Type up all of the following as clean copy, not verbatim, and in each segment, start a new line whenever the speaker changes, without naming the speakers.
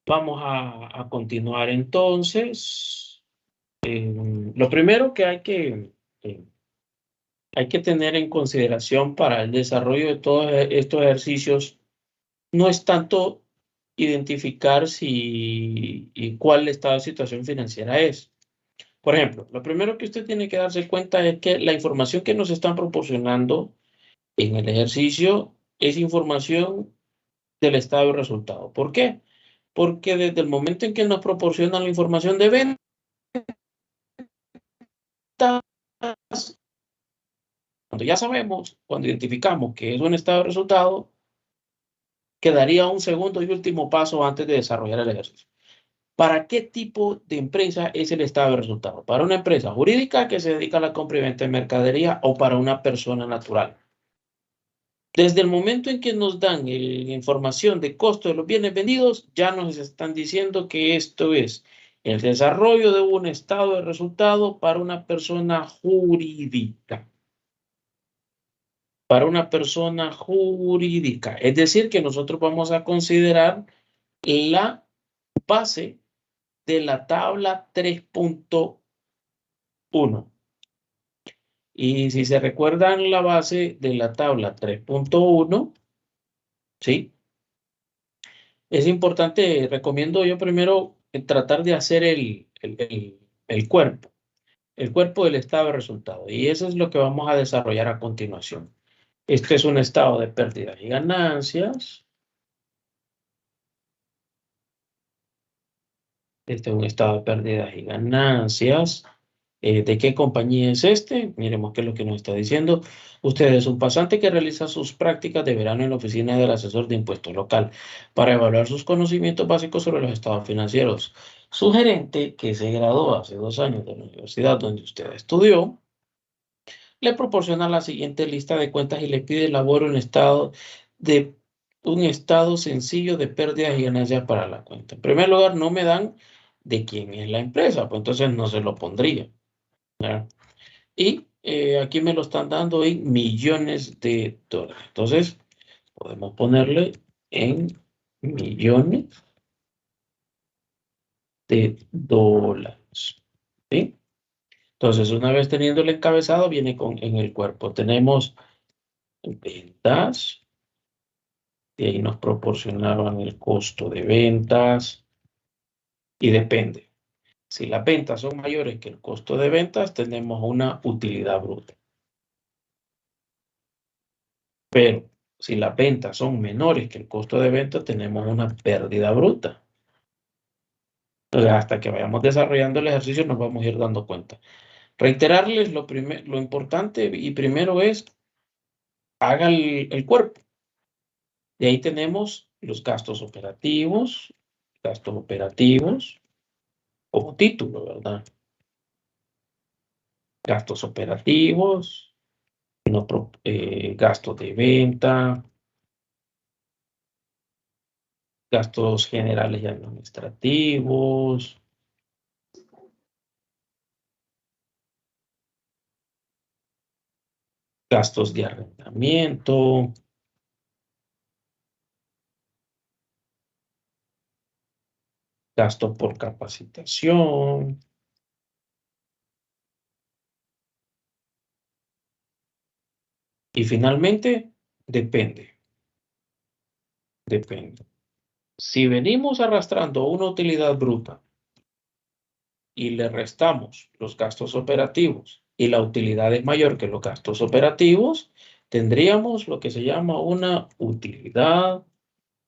Vamos a continuar entonces. Lo primero que hay que tener en consideración para el desarrollo de todos estos ejercicios no es tanto identificar si y cuál estado de situación financiera es. Por ejemplo, lo primero que usted tiene que darse cuenta es que la información que nos están proporcionando en el ejercicio es información del estado de resultado. ¿Por qué? Porque desde el momento en que nos proporcionan la información de ventas, cuando ya sabemos, cuando identificamos que es un estado de resultado, quedaría un segundo y último paso antes de desarrollar el ejercicio. ¿Para qué tipo de empresa es el estado de resultado? ¿Para una empresa jurídica que se dedica a la compra y venta de mercadería o para una persona natural? Desde el momento en que nos dan información de costo de los bienes vendidos, ya nos están diciendo que esto es el desarrollo de un estado de resultado para una persona jurídica. Para una persona jurídica. Es decir, que nosotros vamos a considerar la base de la tabla 3.1. Y si se recuerdan la base de la tabla 3.1, ¿sí? Es importante, recomiendo yo primero tratar de hacer el cuerpo del estado de resultado. Y eso es lo que vamos a desarrollar a continuación. Este es un estado de pérdidas y ganancias. Este es un estado de pérdidas y ganancias. ¿De qué compañía es este? Miremos qué es lo que nos está diciendo. Usted es un pasante que realiza sus prácticas de verano en la oficina del asesor de impuesto local para evaluar sus conocimientos básicos sobre los estados financieros. Su gerente, que se graduó hace 2 años de la universidad donde usted estudió, le proporciona la siguiente lista de cuentas y le pide elabore un estado sencillo de pérdidas y ganancias para la cuenta. En primer lugar, no me dan de quién es la empresa, pues entonces no se lo pondría, ¿verdad? Y aquí me lo están dando en millones de dólares. Entonces, podemos ponerle en millones de dólares. ¿Sí? Entonces, una vez teniendo el encabezado, viene en el cuerpo. Tenemos ventas. Y ahí nos proporcionaban el costo de ventas. Y depende. Si las ventas son mayores que el costo de ventas, tenemos una utilidad bruta. Pero si las ventas son menores que el costo de venta, tenemos una pérdida bruta. Entonces, hasta que vayamos desarrollando el ejercicio, nos vamos a ir dando cuenta. Reiterarles lo importante y primero es, haga el cuerpo. De ahí tenemos los gastos operativos como título, ¿verdad? Gastos operativos, gastos de venta, gastos generales y administrativos, gastos de arrendamiento, gasto por capacitación, y finalmente, depende. Si venimos arrastrando una utilidad bruta y le restamos los gastos operativos y la utilidad es mayor que los gastos operativos, tendríamos lo que se llama una utilidad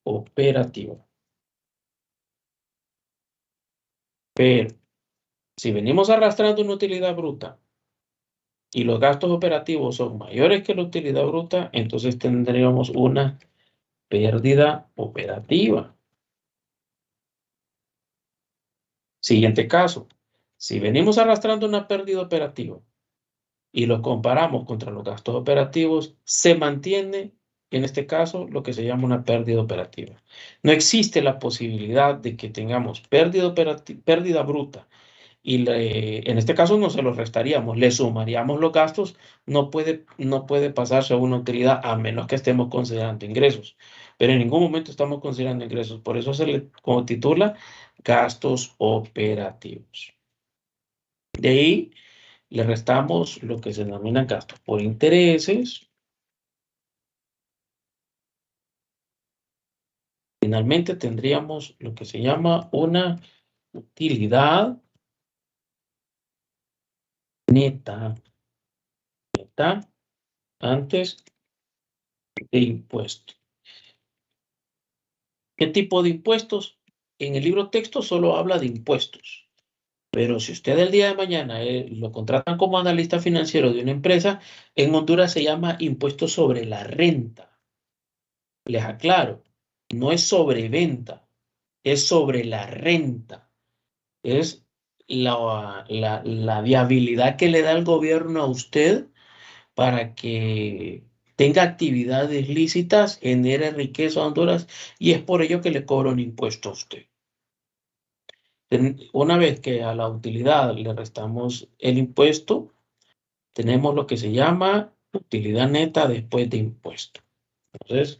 operativa. Pero si venimos arrastrando una utilidad bruta y los gastos operativos son mayores que la utilidad bruta, entonces tendríamos una pérdida operativa. Siguiente caso. Si venimos arrastrando una pérdida operativa y lo comparamos contra los gastos operativos, se mantiene, en este caso, lo que se llama una pérdida operativa. No existe la posibilidad de que tengamos pérdida bruta y en este caso no se los restaríamos, le sumaríamos los gastos, no puede pasarse a una utilidad a menos que estemos considerando ingresos, pero en ningún momento estamos considerando ingresos, por eso se le como titula gastos operativos. De ahí le restamos lo que se denominan gastos por intereses. Finalmente tendríamos lo que se llama una utilidad neta antes de impuesto. ¿Qué tipo de impuestos? En el libro texto solo habla de impuestos. Pero si usted el día de mañana lo contratan como analista financiero de una empresa, en Honduras se llama impuesto sobre la renta. Les aclaro, no es sobre venta, es sobre la renta. Es la viabilidad que le da el gobierno a usted para que tenga actividades lícitas, genere riqueza a Honduras y es por ello que le cobra un impuesto a usted. Una vez que a la utilidad le restamos el impuesto, tenemos lo que se llama utilidad neta después de impuesto. Entonces,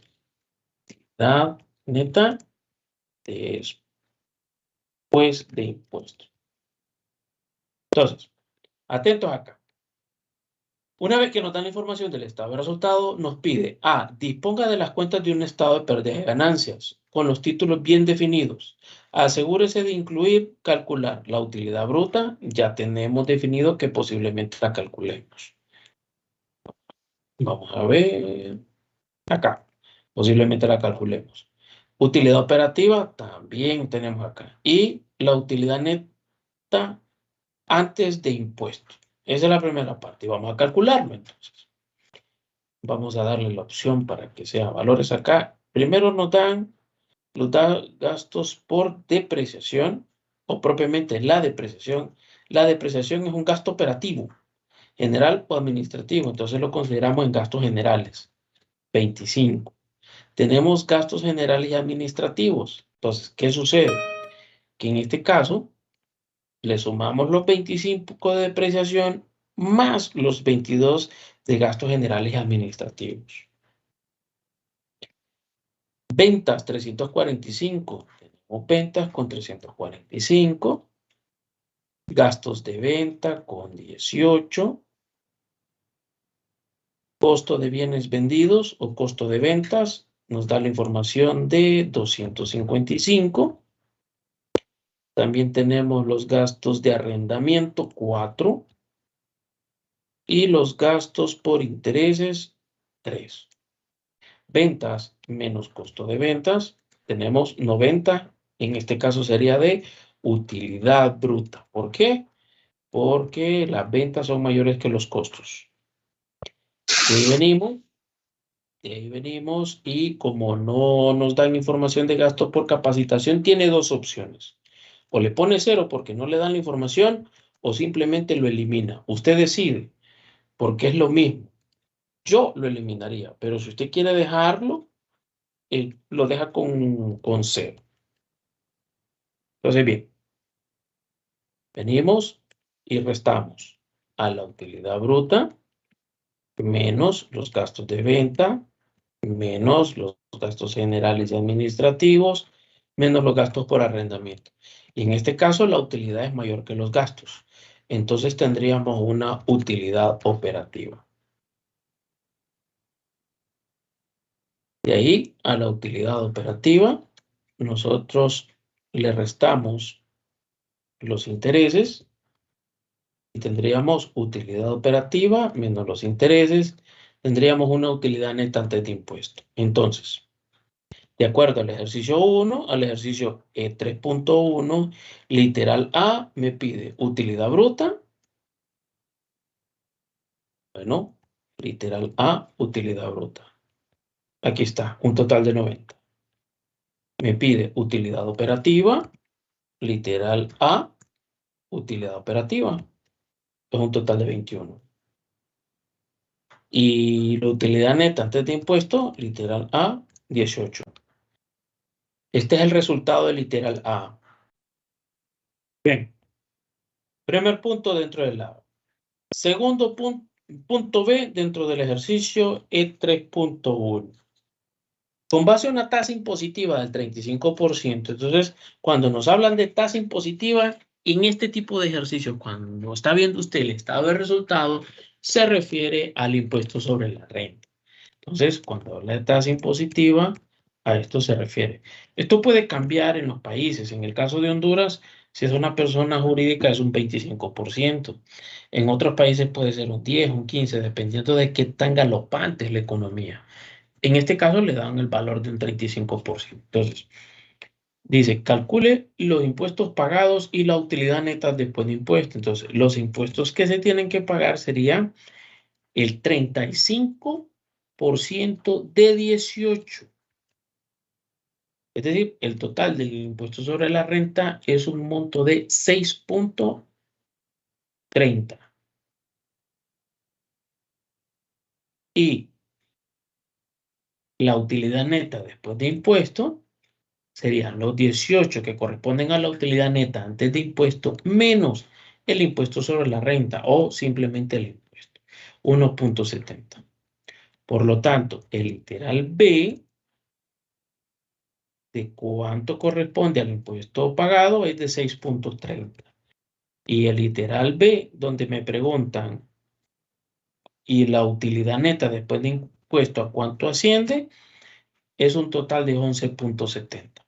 utilidad neta después de impuesto. Entonces, atentos acá. Una vez que nos dan la información del estado de resultado, nos pide A. Disponga de las cuentas de un estado de pérdidas y ganancias, con los títulos bien definidos. Asegúrese de incluir, calcular la utilidad bruta. Ya tenemos definido que posiblemente la calculemos. Vamos a ver. Acá. Posiblemente la calculemos. Utilidad operativa también tenemos acá. Y la utilidad neta antes de impuestos. Esa es la primera parte. Y vamos a calcularlo entonces. Vamos a darle la opción para que sea valores acá. Primero nos dan los gastos por depreciación o propiamente la depreciación. La depreciación es un gasto operativo, general o administrativo. Entonces lo consideramos en gastos generales. 25. Tenemos gastos generales y administrativos. Entonces, ¿qué sucede? Que en este caso le sumamos los 25 de depreciación más los 22 de gastos generales y administrativos. Ventas 345. Tenemos ventas con 345. Gastos de venta con 18. Costo de bienes vendidos o costo de ventas nos da la información de 255. También tenemos los gastos de arrendamiento 4. Y los gastos por intereses 3. Ventas menos costo de ventas, tenemos 90, en este caso sería de utilidad bruta. ¿Por qué? Porque las ventas son mayores que los costos. De ahí venimos y como no nos dan información de gasto por capacitación, tiene dos opciones. O le pone 0 porque no le dan la información o simplemente lo elimina. Usted decide porque es lo mismo. Yo lo eliminaría, pero si usted quiere dejarlo, lo deja con 0. Entonces, bien, venimos y restamos a la utilidad bruta menos los gastos de venta, menos los gastos generales y administrativos, menos los gastos por arrendamiento. Y en este caso, la utilidad es mayor que los gastos. Entonces, tendríamos una utilidad operativa. De ahí a la utilidad operativa, nosotros le restamos los intereses y tendríamos utilidad operativa menos los intereses, tendríamos una utilidad neta antes de impuesto. Entonces, de acuerdo al ejercicio 1, al ejercicio 3.1, literal A me pide utilidad bruta. Bueno, literal A, utilidad bruta. Aquí está, un total de 90. Me pide utilidad operativa, literal A, utilidad operativa. Es un total de 21. Y la utilidad neta antes de impuesto, literal A, 18. Este es el resultado de literal A. Bien. Primer punto dentro del lado. Segundo punto B dentro del ejercicio E3.1. Con base a una tasa impositiva del 35%. Entonces, cuando nos hablan de tasa impositiva, en este tipo de ejercicio, cuando está viendo usted el estado de resultados, se refiere al impuesto sobre la renta. Entonces, cuando habla de tasa impositiva, a esto se refiere. Esto puede cambiar en los países. En el caso de Honduras, si es una persona jurídica, es un 25%. En otros países puede ser un 10, un 15, dependiendo de qué tan galopante es la economía. En este caso le dan el valor de un 35%. Entonces, dice, calcule los impuestos pagados y la utilidad neta después de impuestos. Entonces, los impuestos que se tienen que pagar serían el 35% de 18. Es decir, el total del impuesto sobre la renta es un monto de 6.30. Y la utilidad neta después de impuestos serían los 18 que corresponden a la utilidad neta antes de impuesto menos el impuesto sobre la renta o simplemente el impuesto, 1.70. Por lo tanto, el literal B de cuánto corresponde al impuesto pagado es de 6.30. Y el literal B, donde me preguntan, y la utilidad neta después de impuesto a cuánto asciende, es un total de 11.70.